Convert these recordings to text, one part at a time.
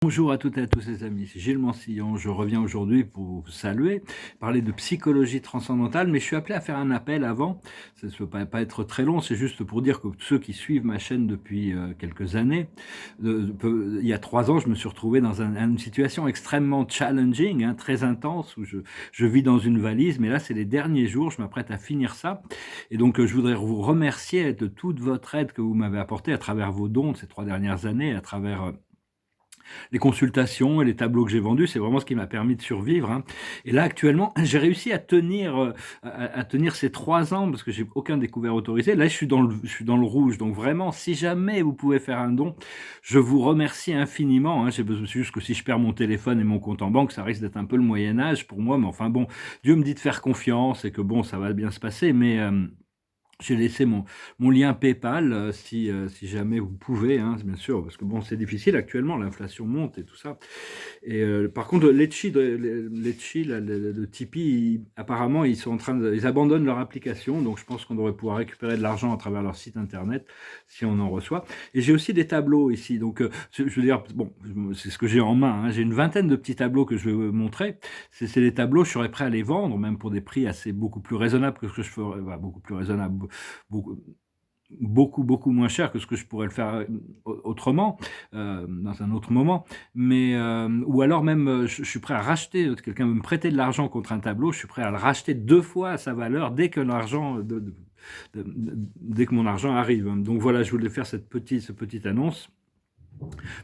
Bonjour à toutes et à tous les amis, c'est Gilles Mansillon. Je reviens aujourd'hui pour vous saluer, parler de psychologie transcendantale, mais je suis appelé à faire un appel avant. Ça ne peut pas être très long, c'est juste pour dire que ceux qui suivent ma chaîne depuis quelques années, il y a 3 ans, je me suis retrouvé dans une situation extrêmement challenging, hein, très intense, où je vis dans une valise, mais là c'est les derniers jours, je m'apprête à finir ça. Et donc je voudrais vous remercier de toute votre aide que vous m'avez apportée à travers vos dons de ces 3 dernières années, à travers les consultations et les tableaux que j'ai vendus, c'est vraiment ce qui m'a permis de survivre, hein. Et là, actuellement, j'ai réussi à tenir, à tenir ces 3 ans parce que j'ai aucun découvert autorisé. Là, je suis dans le rouge. Donc vraiment, si jamais vous pouvez faire un don, je vous remercie infiniment, hein. J'ai besoin, c'est juste que si je perds mon téléphone et mon compte en banque, ça risque d'être un peu le Moyen Âge pour moi. Mais enfin bon, Dieu me dit de faire confiance et que bon, ça va bien se passer. Mais j'ai laissé mon lien PayPal, si jamais vous pouvez, hein, bien sûr, parce que bon, c'est difficile actuellement, l'inflation monte et tout ça. Et par contre, Litchi, le Tipeee, apparemment, ils abandonnent leur application, donc je pense qu'on devrait pouvoir récupérer de l'argent à travers leur site internet si on en reçoit. Et j'ai aussi des tableaux ici, donc je veux dire, bon, c'est ce que j'ai en main, hein. J'ai une vingtaine de petits tableaux que je vais vous montrer. C'est des tableaux, je serais prêt à les vendre, même pour des prix beaucoup plus raisonnables que ce que je ferais, enfin, beaucoup plus raisonnables, beaucoup, beaucoup moins cher que ce que je pourrais le faire autrement, dans un autre moment. Mais ou alors même, je suis prêt à racheter. Quelqu'un veut me prêter de l'argent contre un tableau, je suis prêt à le racheter 2 fois à sa valeur dès que dès que mon argent arrive. Donc voilà, je voulais faire cette petite annonce.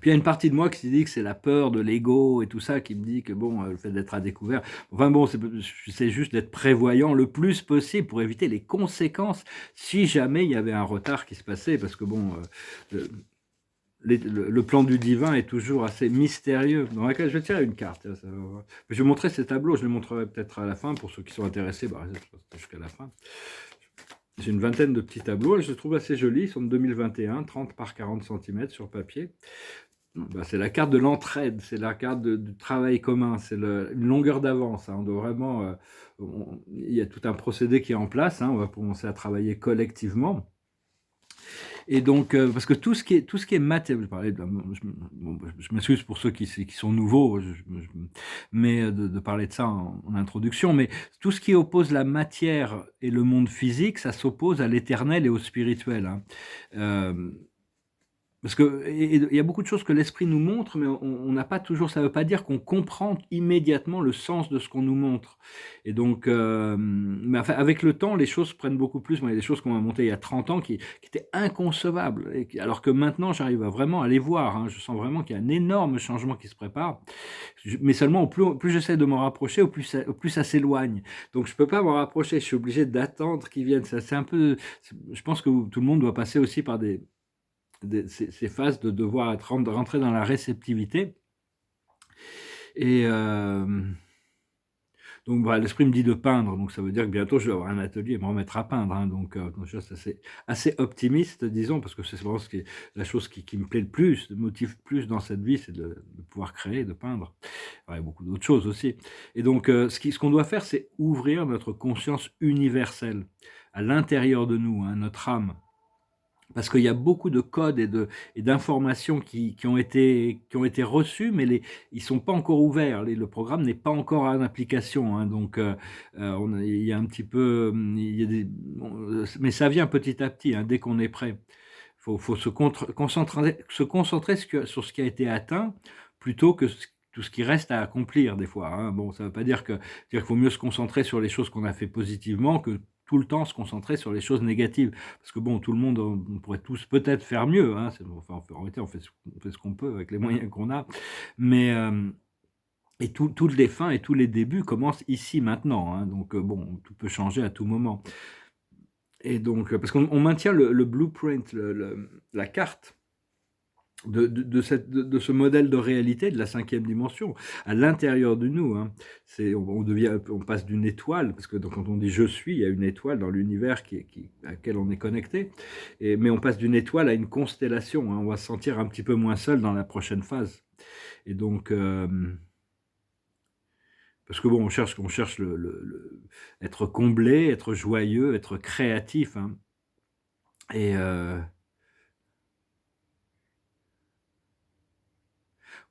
Puis il y a une partie de moi qui se dit que c'est la peur de l'ego et tout ça qui me dit que bon, le fait d'être à découvert. Enfin bon, c'est juste d'être prévoyant le plus possible pour éviter les conséquences si jamais il y avait un retard qui se passait, parce que bon, le, le plan du divin est toujours assez mystérieux. Dans laquelle je vais tirer une carte. Je vais montrer ces tableaux, je les montrerai peut-être à la fin pour ceux qui sont intéressés. Bah, jusqu'à la fin. J'ai une vingtaine de petits tableaux et je les trouve assez jolis. Ils sont de 2021, 30 par 40 cm sur papier. Ben, c'est la carte de l'entraide, c'est la carte du travail commun, c'est une longueur d'avance, hein. On doit vraiment, il y a tout un procédé qui est en place, hein. On va commencer à travailler collectivement. Et donc, parce que tout ce qui est matériel, je m'excuse pour ceux qui sont nouveaux, mais de parler de ça en introduction, mais tout ce qui oppose la matière et le monde physique, ça s'oppose à l'éternel et au spirituel, hein. Euh, Parce que il y a beaucoup de choses que l'esprit nous montre, mais on n'a pas toujours, ça ne veut pas dire qu'on comprend immédiatement le sens de ce qu'on nous montre. Et donc, mais enfin, avec le temps, les choses prennent beaucoup plus. Moi, il y a des choses qu'on m'a montées il y a 30 ans qui étaient inconcevables, alors que maintenant, j'arrive vraiment à les voir, hein. Je sens vraiment qu'il y a un énorme changement qui se prépare. Mais seulement, au plus j'essaie de m'en rapprocher, au plus ça s'éloigne. Donc, je ne peux pas m'en rapprocher. Je suis obligé d'attendre qu'ils viennent. Ça, c'est un peu. Je pense que tout le monde doit passer aussi par ces phases de devoir rentrer dans la réceptivité. Et donc voilà, l'esprit me dit de peindre, donc ça veut dire que bientôt je vais avoir un atelier et me remettre à peindre, hein. Donc je suis assez optimiste, disons, parce que c'est vraiment la chose qui me plaît le plus, me motive plus dans cette vie, c'est de pouvoir créer, de peindre. Il y a beaucoup d'autres choses aussi. Et donc ce qu'on doit faire, c'est ouvrir notre conscience universelle à l'intérieur de nous, hein, notre âme. Parce qu'il y a beaucoup de codes et d'informations qui ont été reçus, mais ils sont pas encore ouverts. Le programme n'est pas encore en application, hein. Donc, il y a un petit peu, il y a mais ça vient petit à petit, hein, dès qu'on est prêt. Faut se concentrer sur ce qui a été atteint plutôt que tout ce qui reste à accomplir des fois, hein. Bon, ça ne veut pas dire qu'il faut mieux se concentrer sur les choses qu'on a fait positivement que tout le temps se concentrer sur les choses négatives. Parce que bon, tout le monde, on pourrait tous peut-être faire mieux, hein. Enfin, en réalité, on fait ce qu'on peut avec les moyens qu'on a. Mais et toutes les fins et tous les débuts commencent ici maintenant, hein. Donc bon, tout peut changer à tout moment. Et donc, parce qu'on maintient le blueprint, la carte de ce modèle de réalité de la 5e dimension à l'intérieur de nous, hein. On passe d'une étoile, parce que quand on dit je suis, il y a une étoile dans l'univers à laquelle on est connecté, mais on passe d'une étoile à une constellation, hein. On va se sentir un petit peu moins seul dans la prochaine phase. Et donc, parce que bon, on cherche être comblé, être joyeux, être créatif, hein.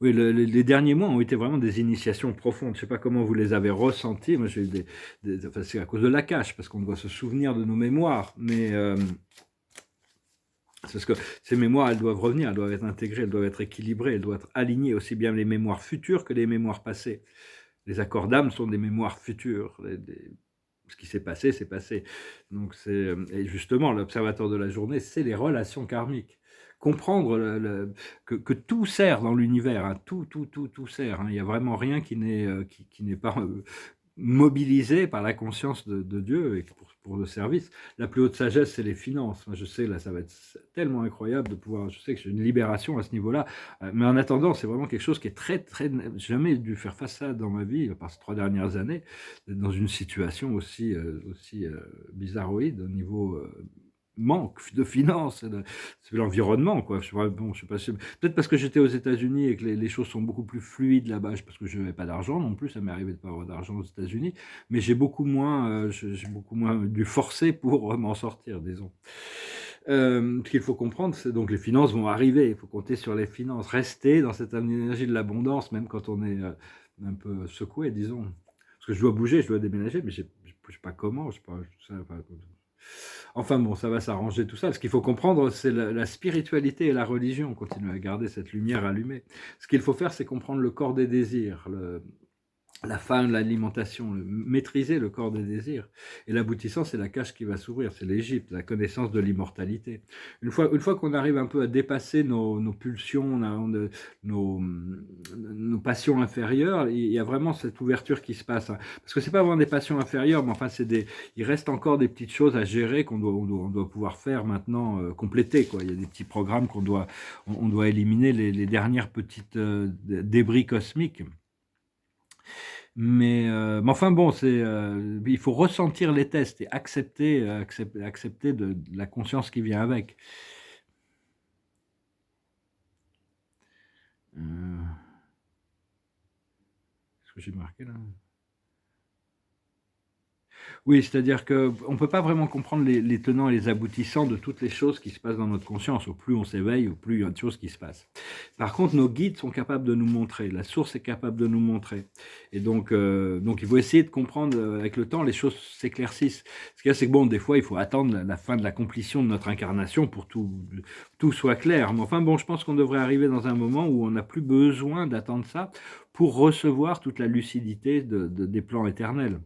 Et Oui, les derniers mois ont été vraiment des initiations profondes. Je ne sais pas comment vous les avez ressenties. Moi, j'ai eu enfin, c'est à cause de la cache, parce qu'on doit se souvenir de nos mémoires. Mais c'est parce que ces mémoires, elles doivent revenir, elles doivent être intégrées, elles doivent être équilibrées, elles doivent être alignées, aussi bien les mémoires futures que les mémoires passées. Les accords d'âme sont des mémoires futures. Ce qui s'est passé, c'est passé. Donc et justement, l'observateur de la journée, c'est les relations karmiques. Comprendre que tout sert dans l'univers, hein, tout sert. Hein. Il n'y a vraiment rien qui n'est pas mobilisé par la conscience de Dieu et pour le service. La plus haute sagesse, c'est les finances. Moi, je sais, là, ça va être tellement incroyable de pouvoir. Je sais que j'ai une libération à ce niveau-là, mais en attendant, c'est vraiment quelque chose qui est très, très. J'ai jamais dû faire face à ça dans ma vie, par ces 3 dernières années, dans une situation aussi bizarroïde au niveau manque de finances, c'est l'environnement, quoi. Bon, je sais pas, peut-être parce que j'étais aux États-Unis et que les choses sont beaucoup plus fluides là-bas, parce que je n'avais pas d'argent non plus, ça m'est arrivé de pas avoir d'argent aux États-Unis, mais j'ai beaucoup moins dû forcer pour m'en sortir, disons. Ce qu'il faut comprendre, c'est donc les finances vont arriver, il faut compter sur les finances, rester dans cette énergie de l'abondance, même quand on est un peu secoué, disons. Parce que je dois bouger, je dois déménager, mais je ne sais pas comment, je sais pas, enfin bon, ça va s'arranger tout ça. Ce qu'il faut comprendre, c'est la spiritualité et la religion. On continue à garder cette lumière allumée. Ce qu'il faut faire, c'est comprendre le corps des désirs, la faim, l'alimentation, maîtriser le corps des désirs. Et l'aboutissant, c'est la cage qui va s'ouvrir, c'est l'Égypte, la connaissance de l'immortalité. Une fois qu'on arrive un peu à dépasser nos pulsions, nos passions inférieures, il y a vraiment cette ouverture qui se passe. Hein. Parce que c'est pas vraiment des passions inférieures, mais enfin, il reste encore des petites choses à gérer qu'on doit pouvoir faire maintenant, compléter, quoi. Il y a des petits programmes on doit éliminer les dernières petites débris cosmiques. Mais enfin bon, il faut ressentir les tests et accepter de la conscience qui vient avec. Qu'est-ce que j'ai marqué là? Oui, c'est-à-dire qu'on ne peut pas vraiment comprendre les tenants et les aboutissants de toutes les choses qui se passent dans notre conscience. Au plus on s'éveille, au plus il y a de choses qui se passent. Par contre, nos guides sont capables de nous montrer, la source est capable de nous montrer. Et donc il faut essayer de comprendre avec le temps, les choses s'éclaircissent. Ce qu'il y a, c'est que bon, des fois, il faut attendre la fin de l'accomplissement de notre incarnation pour tout soit clair. Mais enfin bon, je pense qu'on devrait arriver dans un moment où on n'a plus besoin d'attendre ça pour recevoir toute la lucidité des plans éternels.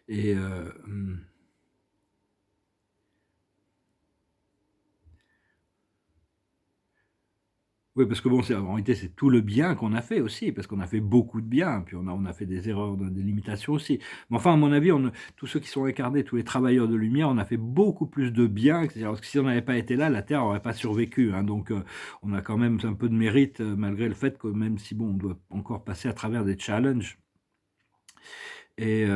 Et oui, parce que bon, en réalité, c'est tout le bien qu'on a fait aussi, parce qu'on a fait beaucoup de bien, puis on a fait des erreurs, des limitations aussi. Mais enfin, à mon avis, tous ceux qui sont incarnés, tous les travailleurs de lumière, on a fait beaucoup plus de bien. Parce que si on n'avait pas été là, la Terre n'aurait pas survécu. Hein, donc, on a quand même un peu de mérite, malgré le fait que même si, bon, on doit encore passer à travers des challenges. Et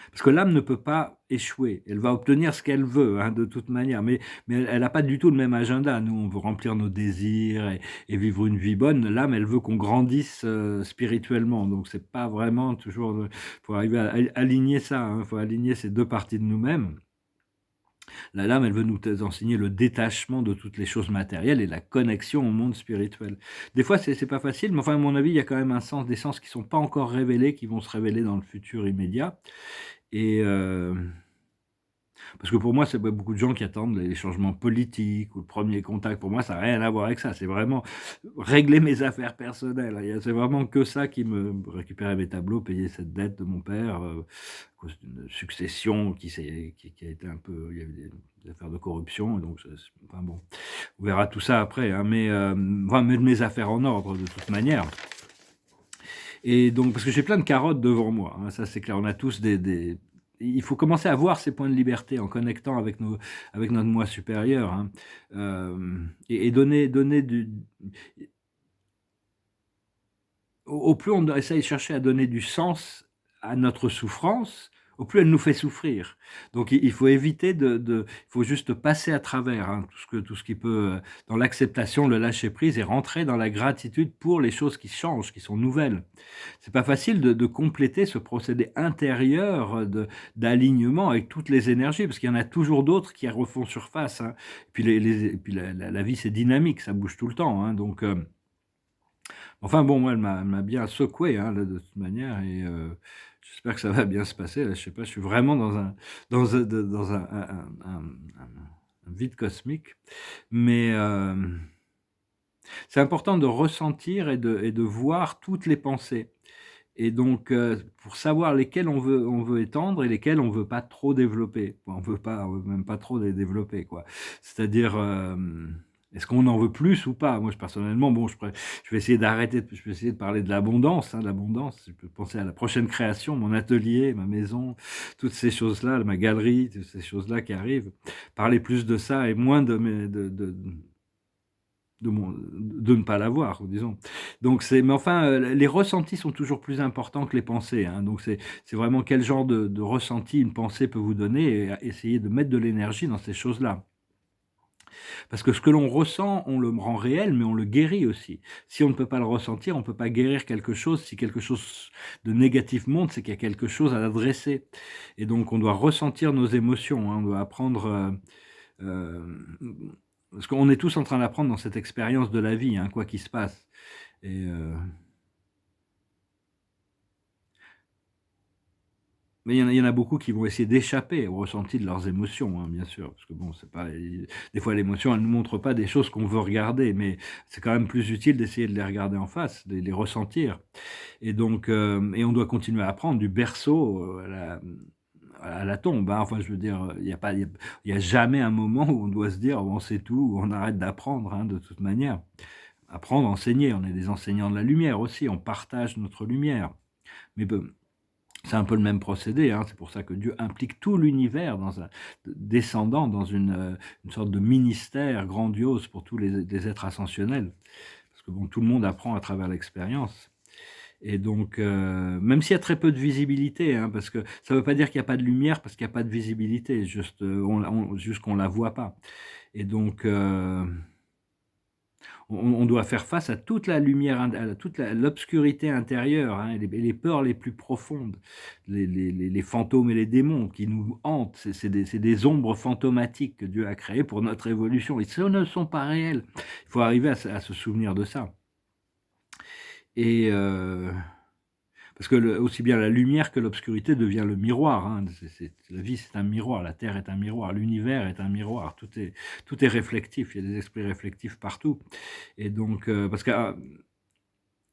parce que l'âme ne peut pas échouer. Elle va obtenir ce qu'elle veut, hein, de toute manière. Mais elle n'a pas du tout le même agenda. Nous, on veut remplir nos désirs et vivre une vie bonne. L'âme, elle veut qu'on grandisse spirituellement. Donc, c'est pas vraiment toujours. Faut arriver à aligner ça. Hein, faut aligner ces deux parties de nous-mêmes. La lame, elle veut nous enseigner le détachement de toutes les choses matérielles et la connexion au monde spirituel. Des fois, c'est pas facile, mais enfin, à mon avis, il y a quand même des sens qui sont pas encore révélés, qui vont se révéler dans le futur immédiat. Et parce que pour moi, c'est beaucoup de gens qui attendent les changements politiques ou le premier contact. Pour moi, ça n'a rien à voir avec ça. C'est vraiment régler mes affaires personnelles. C'est vraiment que ça qui me récupérer mes tableaux, payer cette dette de mon père, à cause d'une succession qui a été un peu. Il y avait des affaires de corruption. Donc, enfin bon, on verra tout ça après. Hein, mais mettre mes affaires en ordre de toute manière. Et donc, parce que j'ai plein de carottes devant moi, hein, ça c'est clair, on a tous il faut commencer à voir ces points de liberté en connectant avec notre moi supérieur, hein, et donner au plus on essaye de chercher à donner du sens à notre souffrance, au plus elle nous fait souffrir. Donc il faut éviter il faut juste passer à travers, hein, tout ce qui peut, dans l'acceptation, le lâcher prise et rentrer dans la gratitude pour les choses qui changent, qui sont nouvelles. C'est pas facile de compléter ce procédé intérieur d'alignement avec toutes les énergies, parce qu'il y en a toujours d'autres qui refont surface. Hein. Et puis, la vie, c'est dynamique, ça bouge tout le temps. Hein, donc, Enfin bon, moi, elle m'a bien secoué, hein, là, de toute manière, et j'espère que ça va bien se passer. Là, je sais pas, je suis vraiment dans un vide cosmique, mais c'est important de ressentir et de voir toutes les pensées. Et donc, pour savoir lesquelles on veut étendre et lesquelles on veut pas trop développer. On veut même pas trop les développer, quoi. C'est-à-dire, est-ce qu'on en veut plus ou pas? Moi, personnellement, bon, je vais essayer je vais essayer de parler de l'abondance, hein, l'abondance. Je peux penser à la prochaine création, mon atelier, ma maison, toutes ces choses-là, ma galerie, toutes ces choses-là qui arrivent. Parler plus de ça et moins de ne pas l'avoir, disons. Donc mais enfin, les ressentis sont toujours plus importants que les pensées, hein. Donc c'est vraiment quel genre de ressenti une pensée peut vous donner, et essayer de mettre de l'énergie dans ces choses-là. Parce que ce que l'on ressent, on le rend réel, mais on le guérit aussi. Si on ne peut pas le ressentir, on ne peut pas guérir quelque chose. Si quelque chose de négatif monte, c'est qu'il y a quelque chose à adresser. Et donc on doit ressentir nos émotions, hein. On doit apprendre, parce qu'on est tous en train d'apprendre dans cette expérience de la vie, hein, quoi qu'il se passe. Et mais il y en a beaucoup qui vont essayer d'échapper au ressenti de leurs émotions, hein, bien sûr, parce que bon, c'est pas des fois l'émotion, elle ne nous montre pas des choses qu'on veut regarder, mais c'est quand même plus utile d'essayer de les regarder en face, de les ressentir. Et donc, et on doit continuer à apprendre du berceau, à la tombe, hein. Enfin, je veux dire, il y a jamais un moment où on doit se dire: «On sait tout», où on arrête d'apprendre, hein, de toute manière. Apprendre, enseigner, on est des enseignants de la lumière aussi, on partage notre lumière. Mais bon, c'est un peu le même procédé, hein. C'est pour ça que Dieu implique tout l'univers descendant dans une sorte de ministère grandiose pour tous les êtres ascensionnels. Parce que bon, tout le monde apprend à travers l'expérience. Et donc, même s'il y a très peu de visibilité, hein, parce que ça ne veut pas dire qu'il n'y a pas de lumière, parce qu'il n'y a pas de visibilité, juste, juste qu'on la voit pas. Et donc, on doit faire face à toute la lumière, à toute l'obscurité intérieure, hein, et les peurs les plus profondes, les fantômes et les démons qui nous hantent. C'est des ombres fantomatiques que Dieu a créées pour notre évolution. Et ce ne sont pas réels. Il faut arriver à se souvenir de ça. Et parce que aussi bien la lumière que l'obscurité devient le miroir, hein. La vie, c'est un miroir, la terre est un miroir, l'univers est un miroir, tout est réflectif, il y a des esprits réflectifs partout. Et donc, parce que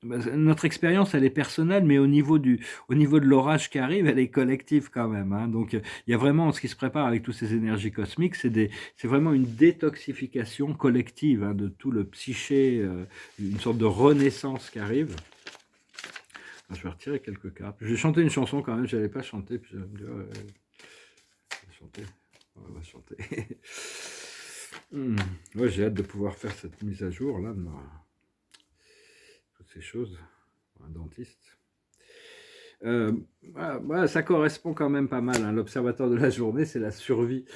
notre expérience, elle est personnelle, mais au niveau de l'orage qui arrive, elle est collective quand même, hein. Donc, il y a vraiment ce qui se prépare avec toutes ces énergies cosmiques, c'est vraiment une détoxification collective, hein, de tout le psyché, une sorte de renaissance qui arrive. Je vais retirer quelques cartes. Je vais chanter une chanson quand même, je n'allais pas chanter, puis je vais me dire, on va chanter. On va chanter. Ouais, j'ai hâte de pouvoir faire cette mise à jour là, de toutes ces choses, pour un dentiste. Voilà, ça correspond quand même pas mal, hein. L'observateur de la journée, c'est la survie.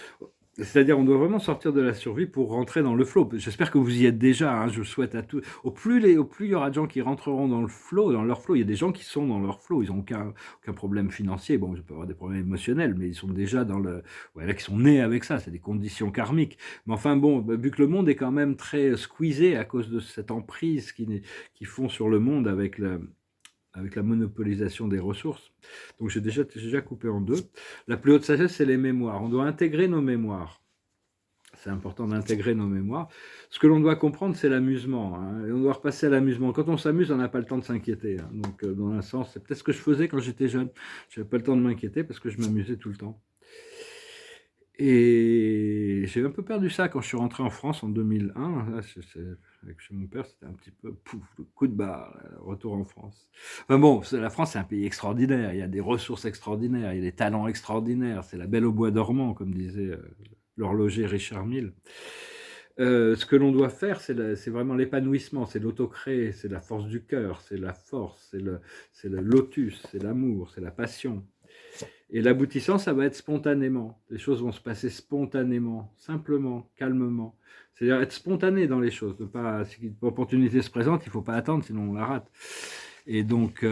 C'est-à-dire, on doit vraiment sortir de la survie pour rentrer dans le flow. J'espère que vous y êtes déjà, hein. Je le souhaite à tous. Au plus il y aura de gens qui rentreront dans le flow, dans leur flow. Il y a des gens qui sont dans leur flow. Ils n'ont aucun problème financier. Bon, ils peuvent avoir des problèmes émotionnels, mais ils sont déjà dans le, voilà, qui sont nés avec ça. C'est des conditions karmiques. Mais enfin bon, vu que le monde est quand même très squeezé à cause de cette emprise qui font sur le monde avec la monopolisation des ressources. Donc j'ai déjà coupé en deux. La plus haute sagesse, c'est les mémoires. On doit intégrer nos mémoires. C'est important d'intégrer nos mémoires. Ce que l'on doit comprendre, c'est l'amusement, hein. Et on doit repasser à l'amusement. Quand on s'amuse, on n'a pas le temps de s'inquiéter, hein. Donc, dans un sens, c'est peut-être ce que je faisais quand j'étais jeune. Je n'avais pas le temps de m'inquiéter parce que je m'amusais tout le temps. Et j'ai un peu perdu ça quand je suis rentré en France en 2001. Là, avec chez mon père, c'était un petit peu pouf, le coup de barre, retour en France. Enfin bon, la France, c'est un pays extraordinaire. Il y a des ressources extraordinaires, il y a des talents extraordinaires. C'est la belle au bois dormant, comme disait l'horloger Richard Mille. Ce que l'on doit faire, c'est vraiment l'épanouissement, c'est l'autocré, c'est la force du cœur, c'est la force, c'est le lotus, c'est l'amour, c'est la passion. Et l'aboutissant, ça va être spontanément. Les choses vont se passer spontanément, simplement, calmement. C'est-à-dire être spontané dans les choses. Si l'opportunité se présente, il ne faut pas attendre, sinon on la rate. Et donc,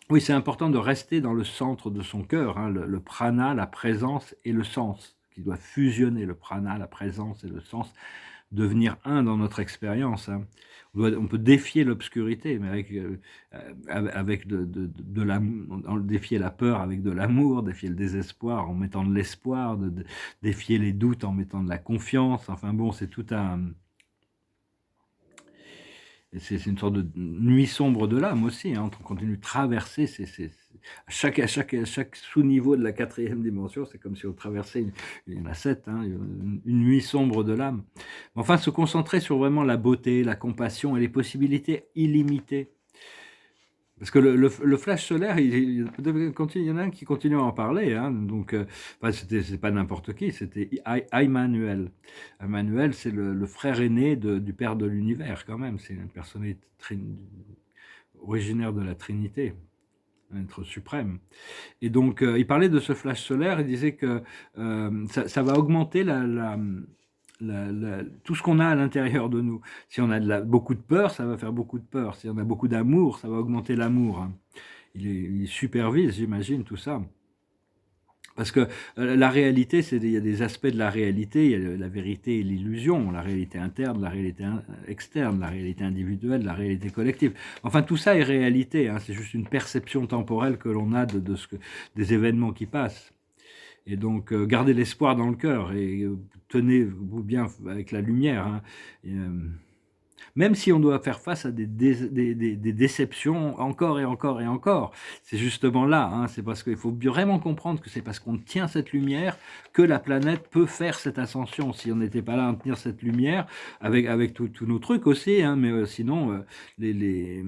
oui, c'est important de rester dans le centre de son cœur, hein, le prana, la présence et le sens, qui doit fusionner le prana, la présence et le sens devenir un dans notre expérience. Hein. On peut défier l'obscurité, mais avec l'amour, défier la peur avec de l'amour, défier le désespoir en mettant de l'espoir, défier les doutes en mettant de la confiance. Enfin bon, c'est tout un... C'est une sorte de nuit sombre de l'âme aussi. Hein. On continue de traverser à chaque sous-niveau de la 4e dimension, c'est comme si on traversait, il y en a 7, hein, une nuit sombre de l'âme. Enfin, se concentrer sur vraiment la beauté, la compassion et les possibilités illimitées. Parce que le flash solaire, il y en a un qui continue à en parler. Hein, donc, c'est pas n'importe qui, c'était Immanuel. Immanuel, c'est le frère aîné du Père de l'univers, quand même. C'est une personnalité originaire de la Trinité, un être suprême. Et donc, il parlait de ce flash solaire, il disait que ça va augmenter tout ce qu'on a à l'intérieur de nous. Si on a beaucoup de peur, ça va faire beaucoup de peur. Si on a beaucoup d'amour, ça va augmenter l'amour. Hein. Il supervise, j'imagine, tout ça. Parce que la réalité, il y a des aspects de la réalité, il y a la vérité et l'illusion, la réalité interne, la réalité externe, la réalité individuelle, la réalité collective. Enfin, tout ça est réalité, hein, c'est juste une perception temporelle que l'on a des événements qui passent. Et donc, gardez l'espoir dans le cœur et tenez-vous bien avec la lumière. Hein. Même si on doit faire face à des déceptions encore et encore et encore. C'est justement là, hein, c'est parce qu'il faut vraiment comprendre que c'est parce qu'on tient cette lumière que la planète peut faire cette ascension. Si on n'était pas là à tenir cette lumière, avec tous nos trucs aussi, hein, mais sinon, les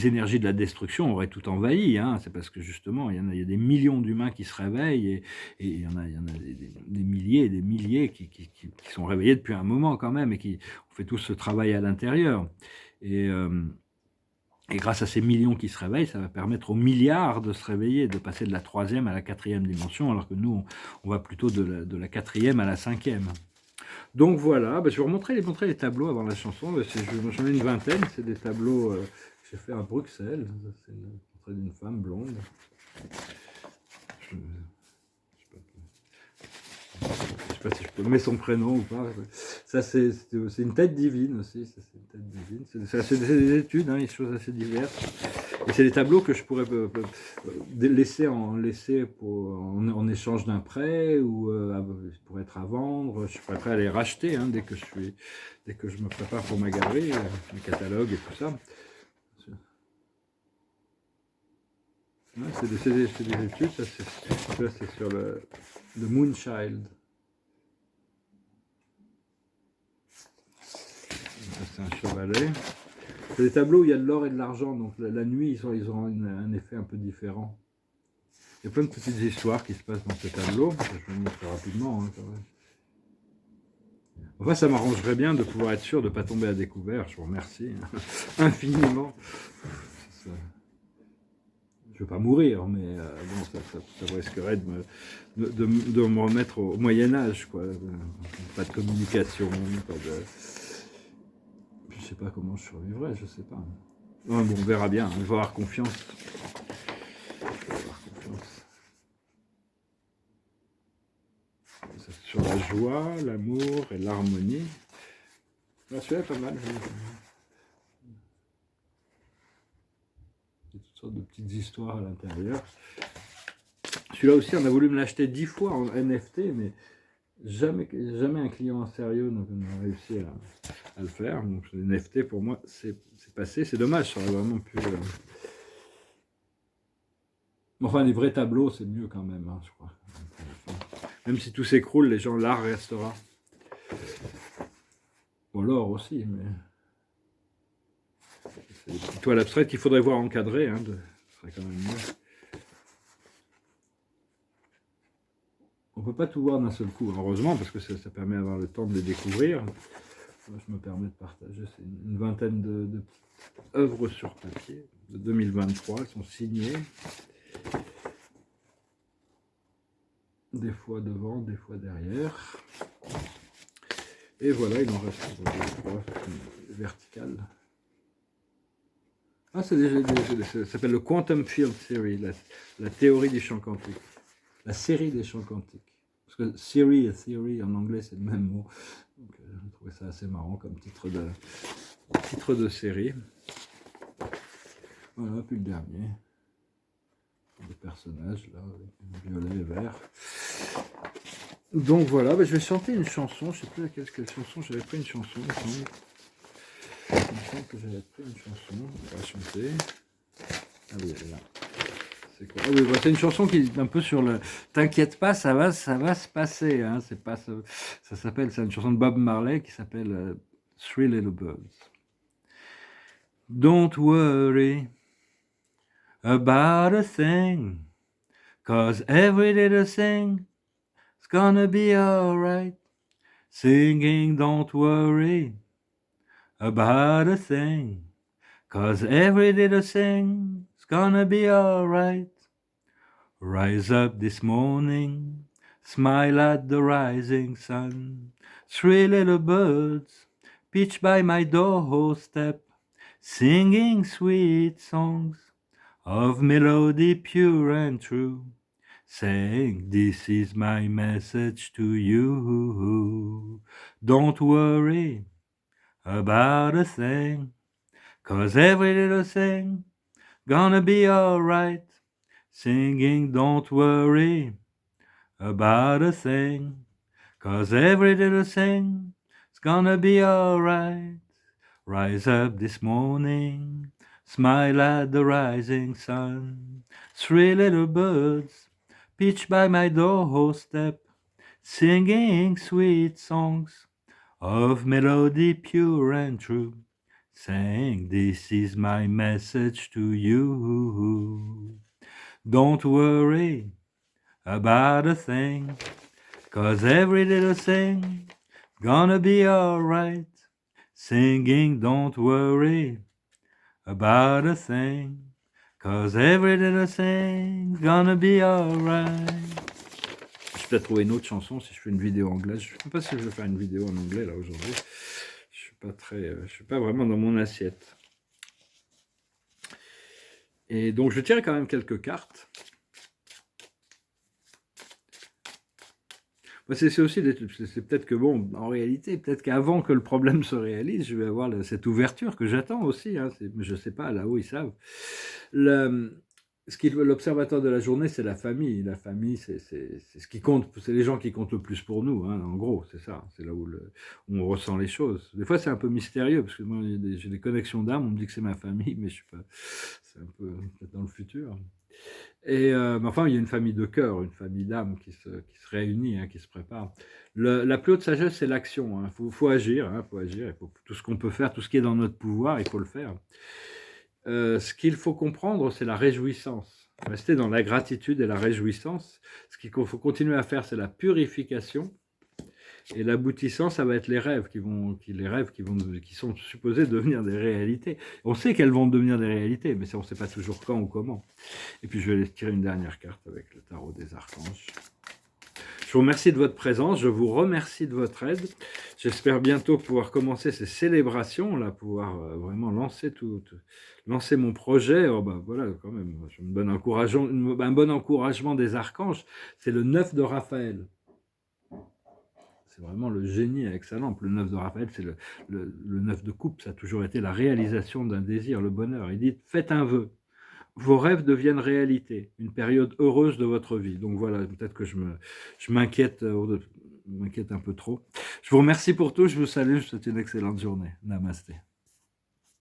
énergies de la destruction auraient tout envahi. Hein, c'est parce que justement, il y a des millions d'humains qui se réveillent et il y en a des milliers et des milliers qui sont réveillés depuis un moment quand même et qui on fait tout ce travail à l'intérieur. Et grâce à ces millions qui se réveillent, ça va permettre aux milliards de se réveiller, de passer de la 3e à la 4e dimension, alors que nous, on va plutôt de la 4e à la 5e. Donc voilà, je vais montrer les tableaux avant la chanson. J'en ai une vingtaine, c'est des tableaux que j'ai fait à Bruxelles. C'est le portrait d'une femme blonde. Je sais pas si je peux mettre son prénom ou pas. Ça, c'est une tête divine aussi. Ça, c'est une tête divine. C'est des études, hein, des choses assez diverses. Et c'est des tableaux que je pourrais laisser en échange d'un prêt ou pour être à vendre. Je suis prêt à les racheter hein, dès que je me prépare pour ma galerie, le catalogue et tout ça. Ouais, c'est des études. Ça, c'est sur le Moonchild. C'est un chevalet. C'est des tableaux où il y a de l'or et de l'argent, donc la nuit, ils auront un effet un peu différent. Il y a plein de petites histoires qui se passent dans ces tableaux. Je vais vous montrer rapidement. Hein, quand même. Enfin, ça m'arrangerait bien de pouvoir être sûr de ne pas tomber à découvert. Je vous remercie infiniment. Je ne veux pas mourir, mais bon, ça risquerait de me remettre au Moyen-Âge, quoi. Pas de communication, pas de... Je sais pas comment je survivrai, je sais pas. Non, bon, on verra bien, il faut avoir confiance. C'est sur la joie, l'amour et l'harmonie. Celui-là est pas mal. Il y a toutes sortes de petites histoires à l'intérieur. Celui-là aussi, on a voulu me l'acheter 10 fois en NFT, mais jamais un client sérieux n'a réussi à le faire. Donc les NFT pour moi c'est passé, c'est dommage, ça aurait vraiment pu... Enfin les vrais tableaux c'est mieux quand même, hein, je crois. Même si tout s'écroule, les gens, l'art restera. Bon, l'or aussi, mais... C'est des petites toiles abstraites qu'il faudrait voir encadrées, hein, ce serait quand même mieux. On ne peut pas tout voir d'un seul coup, heureusement, parce que ça permet d'avoir le temps de les découvrir. Moi, je me permets de partager, c'est une vingtaine de œuvres sur papier de 2023, elles sont signées. Des fois devant, des fois derrière. Et voilà, il en reste trois verticales. Ah, ça s'appelle le Quantum Field Theory, la théorie des champs quantiques. La série des champs quantiques. Parce que theory et theory en anglais, c'est le même mot. Donc, trouvais ça assez marrant comme titre de série. Voilà, puis le dernier. Des personnages, là, violet et vert. Donc voilà, je vais chanter une chanson. Je ne sais plus quelle chanson. J'avais pris une chanson, il me semble. Il me semble que j'avais pris une chanson. On va chanter. Ah oui, elle est là. C'est quoi? Ah oui, c'est une chanson qui est un peu sur le. T'inquiète pas, ça va se passer. Hein. C'est pas ça s'appelle. C'est une chanson de Bob Marley qui s'appelle Three Little Birds. Don't worry about a thing, 'cause every little thing is gonna be alright. Singing, don't worry about a thing, 'cause every little thing is gonna be alright. Rise up this morning, smile at the rising sun. Three little birds pitch by my doorstep, singing sweet songs of melody pure and true, saying, this is my message to you. Don't worry about a thing, 'cause every little thing gonna be alright. Singing, don't worry about a thing, 'cause every little thing is gonna be alright. Rise up this morning, smile at the rising sun. Three little birds pitch by my doorstep, singing sweet songs of melody pure and true, saying, this is my message to you. Don't worry about a thing, 'cause every little thing gonna be alright. Singing, don't worry about a thing, 'cause every little thing's gonna be alright. Je vais peut-être trouver une autre chanson si je fais une vidéo anglaise. Je ne sais pas si je vais faire une vidéo en anglais là aujourd'hui. Je suis pas vraiment dans mon assiette. Et donc je tirais quand même quelques cartes. C'est aussi, c'est peut-être que bon, en réalité, peut-être qu'avant que le problème se réalise, je vais avoir cette ouverture que j'attends aussi. Hein, je ne sais pas, là-haut ils savent. L'observateur de la journée, c'est la famille. La famille, c'est ce qui compte. C'est les gens qui comptent le plus pour nous. Hein, en gros, c'est ça. C'est là où on ressent les choses. Des fois, c'est un peu mystérieux parce que moi, j'ai des connexions d'âme. On me dit que c'est ma famille, mais je suis pas. C'est un peu peut-être dans le futur. Et mais enfin, il y a une famille de cœur, une famille d'âme qui se réunit, hein, qui se prépare. La plus haute sagesse, c'est l'action. Hein. Faut agir, hein, faut agir. Tout ce qu'on peut faire, tout ce qui est dans notre pouvoir, il faut le faire. Ce qu'il faut comprendre, c'est la réjouissance. Rester dans la gratitude et la réjouissance. Ce qu'il faut continuer à faire, c'est la purification. Et l'aboutissant, ça va être les rêves qui sont supposés devenir des réalités. On sait qu'elles vont devenir des réalités, mais on ne sait pas toujours quand ou comment. Et puis je vais aller tirer une dernière carte avec le tarot des archanges. Je vous remercie de votre présence, je vous remercie de votre aide. J'espère bientôt pouvoir commencer ces célébrations, là, pouvoir vraiment lancer mon projet. Oh, bah, voilà, quand même, un bon encouragement des archanges. C'est le 9 de Raphaël. C'est vraiment le génie avec sa lampe. Le 9 de Raphaël, c'est le 9 de coupe. Ça a toujours été la réalisation d'un désir, le bonheur. Il dit, faites un vœu. Vos rêves deviennent réalité. Une période heureuse de votre vie. Donc voilà, peut-être que je m'inquiète un peu trop. Je vous remercie pour tout. Je vous salue. Je vous souhaite une excellente journée. Namasté.